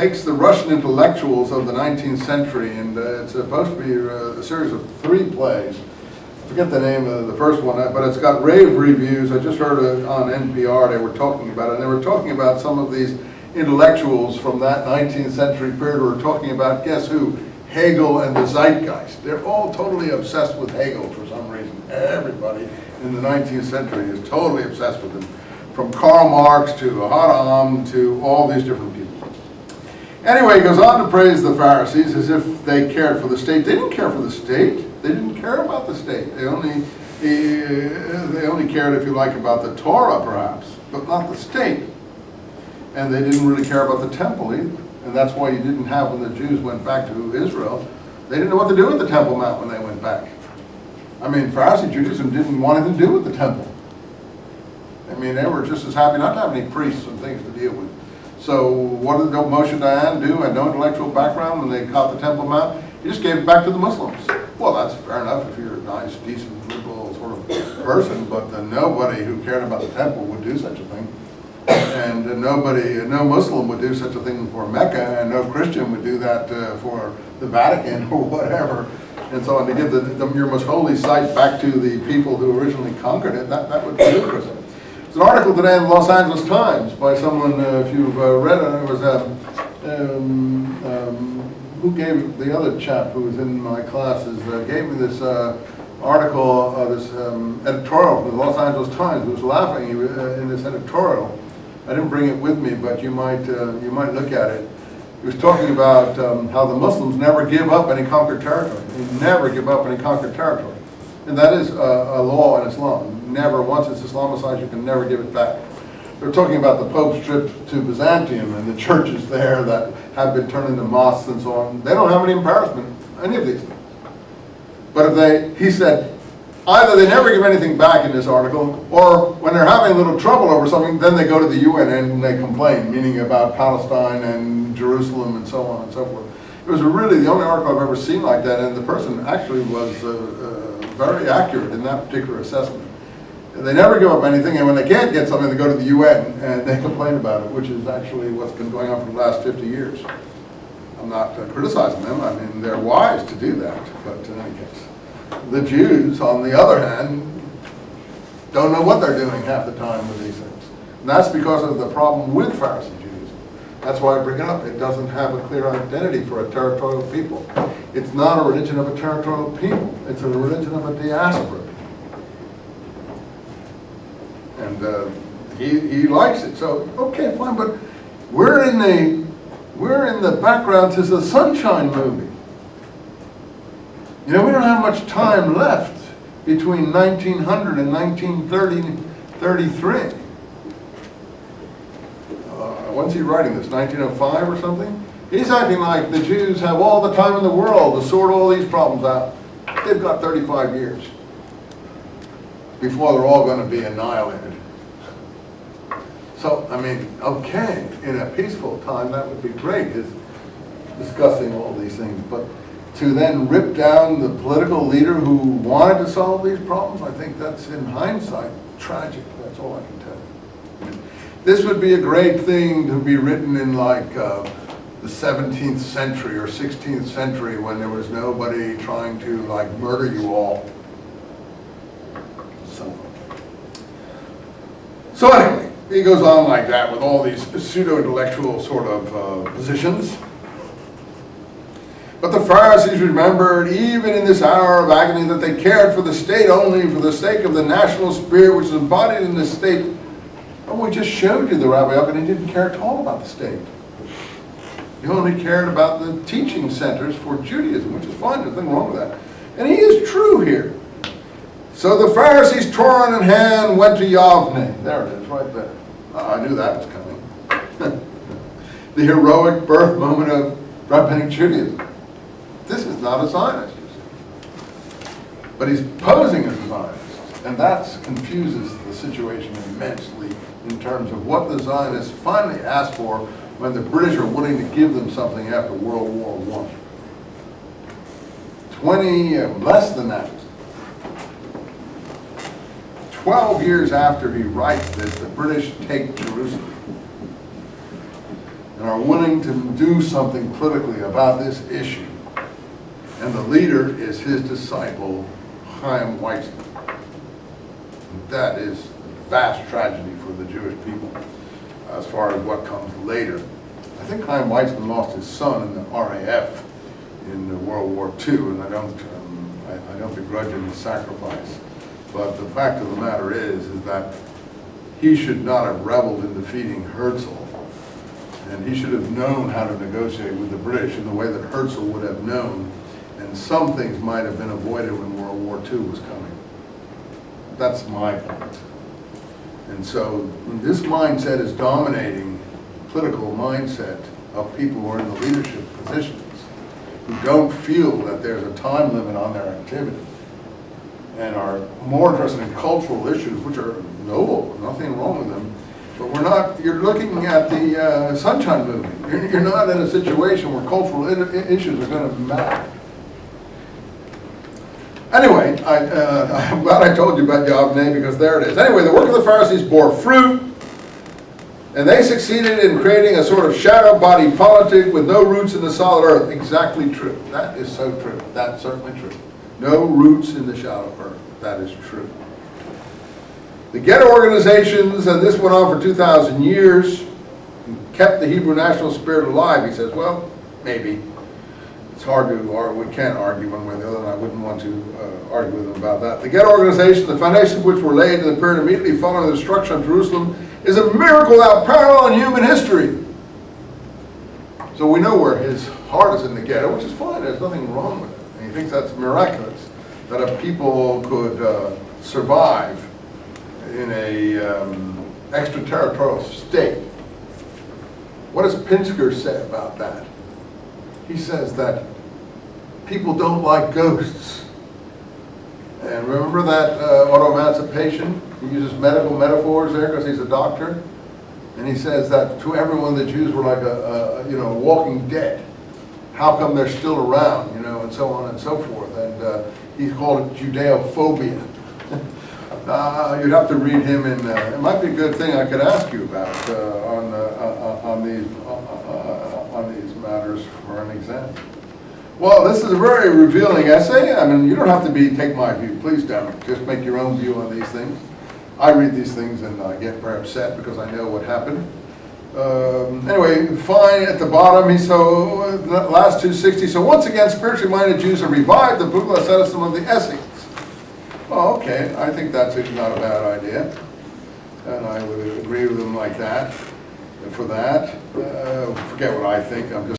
takes the Russian intellectuals of the 19th century, and it's supposed to be a series of 3 plays. I forget the name of the first one, but it's got rave reviews. I just heard it on NPR, they were talking about it, and they were talking about some of these intellectuals from that 19th century period who were talking about, guess who? Hegel and the zeitgeist. They're all totally obsessed with Hegel for some reason. Everybody in the 19th century is totally obsessed with him. From Karl Marx to Haram to all these different people. Anyway, he goes on to praise the Pharisees as if they cared for the state. They didn't care for the state. They didn't care about the state. They only cared, if you like, about the Torah, perhaps, but not the state. And they didn't really care about the temple either. And that's why you didn't have, when the Jews went back to Israel, they didn't know what to do with the Temple Mount when they went back. I mean, Pharisee Judaism didn't want anything to do with the temple. I mean, they were just as happy not to have any priests and things to deal with. So what did Moshe Dayan do? Had no intellectual background when they caught the Temple Mount. He just gave it back to the Muslims. Well, that's fair enough if you're a nice, decent, liberal sort of person, but nobody who cared about the temple would do such a thing. And no Muslim would do such a thing for Mecca, and no Christian would do that for the Vatican or whatever. And so on, to give your most holy site back to the people who originally conquered it, that would be ludicrous. There's an article today in the Los Angeles Times by someone, if you've read it, it was, who gave, the other chap who was in my classes, gave me this article, this editorial from the Los Angeles Times. He was laughing in this editorial. I didn't bring it with me, but you might look at it. He was talking about how the Muslims never give up any conquered territory. They never give up any conquered territory. And that is a law in Islam. Never, once it's Islamicized, you can never give it back. They're talking about the Pope's trip to Byzantium and the churches there that have been turned into mosques and so on. They don't have any embarrassment, any of these things. But he said, either they never give anything back in this article, or when they're having a little trouble over something, then they go to the UN and they complain, meaning about Palestine and Jerusalem and so on and so forth. It was really the only article I've ever seen like that, and the person actually was very accurate in that particular assessment. They never give up anything, and when they can't get something, they go to the UN and they complain about it, which is actually what's been going on for the last 50 years. I'm not criticizing them. I mean, they're wise to do that, but in any case. The Jews, on the other hand, don't know what they're doing half the time with these things. And that's because of the problem with Pharisee Judaism. That's why I bring it up. It doesn't have a clear identity for a territorial people. It's not a religion of a territorial people. It's a religion of a diaspora. And he likes it. So, okay, fine, but we're in the background to the Sunshine movie. You know, we don't have much time left between 1900 and 1933. When's he writing this, 1905 or something? He's acting like the Jews have all the time in the world to sort all these problems out. They've got 35 years before they're all going to be annihilated. So, I mean, okay, in a peaceful time, that would be great, is discussing all these things. But to then rip down the political leader who wanted to solve these problems, I think that's, in hindsight, tragic. That's all I can tell you. I mean, this would be a great thing to be written in like the 17th century or 16th century when there was nobody trying to like murder you all. So anyway, he goes on like that with all these pseudo-intellectual sort of positions. But the Pharisees remembered, even in this hour of agony, that they cared for the state only for the sake of the national spirit which is embodied in the state. Oh, we just showed you the Rabbi Yochanan, he didn't care at all about the state. He only cared about the teaching centers for Judaism, which is fine, there's nothing wrong with that. And he is true here. So the Pharisees, Torah in hand, went to Yavne. There it is, right there. I knew that was coming. The heroic birth moment of rabbinic Judaism. This is not a Zionist, you see. But he's posing as a Zionist. And that confuses the situation immensely in terms of what the Zionists finally asked for when the British are willing to give them something after World War I. Less than that. 12 years after he writes this, the British take Jerusalem. and are willing to do something politically about this issue. And the leader is his disciple, Chaim Weizmann. That is a vast tragedy for the Jewish people as far as what comes later. I think Chaim Weizmann lost his son in the RAF in World War II, and I don't begrudge him his sacrifice. But the fact of the matter is that he should not have reveled in defeating Herzl, and he should have known how to negotiate with the British in the way that Herzl would have known, and some things might have been avoided when World War II was coming. That's my point. And so when this mindset is dominating political mindset of people who are in the leadership positions, who don't feel that there's a time limit on their activity, and are more interested in cultural issues, which are noble, nothing wrong with them, but we're not, you're looking at the Sunshine Movement. You're not in a situation where cultural issues are going to matter. Anyway, I'm glad I told you about Yavneh, because there it is. Anyway, the work of the Pharisees bore fruit, and they succeeded in creating a sort of shadow body politic with no roots in the solid earth. Exactly true. That is so true. That's certainly true. No roots in the shallow earth. That is true. The ghetto organizations, and this went on for 2,000 years, kept the Hebrew national spirit alive. He says, well, maybe. It's hard to, or we can't argue one way or the other, and I wouldn't want to argue with them about that. The ghetto organizations, the foundations of which were laid in the period immediately following the destruction of Jerusalem, is a miracle without parallel in human history. So we know where his heart is in the ghetto, which is fine. There's nothing wrong with it. And he thinks that's miraculous, that a people could survive in a extraterritorial state. What does Pinsker say about that? He says that people don't like ghosts. And remember that auto-emancipation? He uses medical metaphors there because he's a doctor. And he says that to everyone the Jews were like a walking dead. How come they're still around, and so on and so forth. And he's called it Judeophobia. You'd have to read him in, it might be a good thing I could ask you about on these matters for an exam. Well, this is a very revealing essay. I mean, you don't have to take my view. Please don't. Just make your own view on these things. I read these things and I get very upset because I know what happened. Anyway, fine at the bottom. So the last 260. So once again, spiritually minded Jews have revived the brutal asceticism of the Essenes. Oh, okay. I think that's not a bad idea, and I would agree with them like that. And for that, forget what I think. I'm just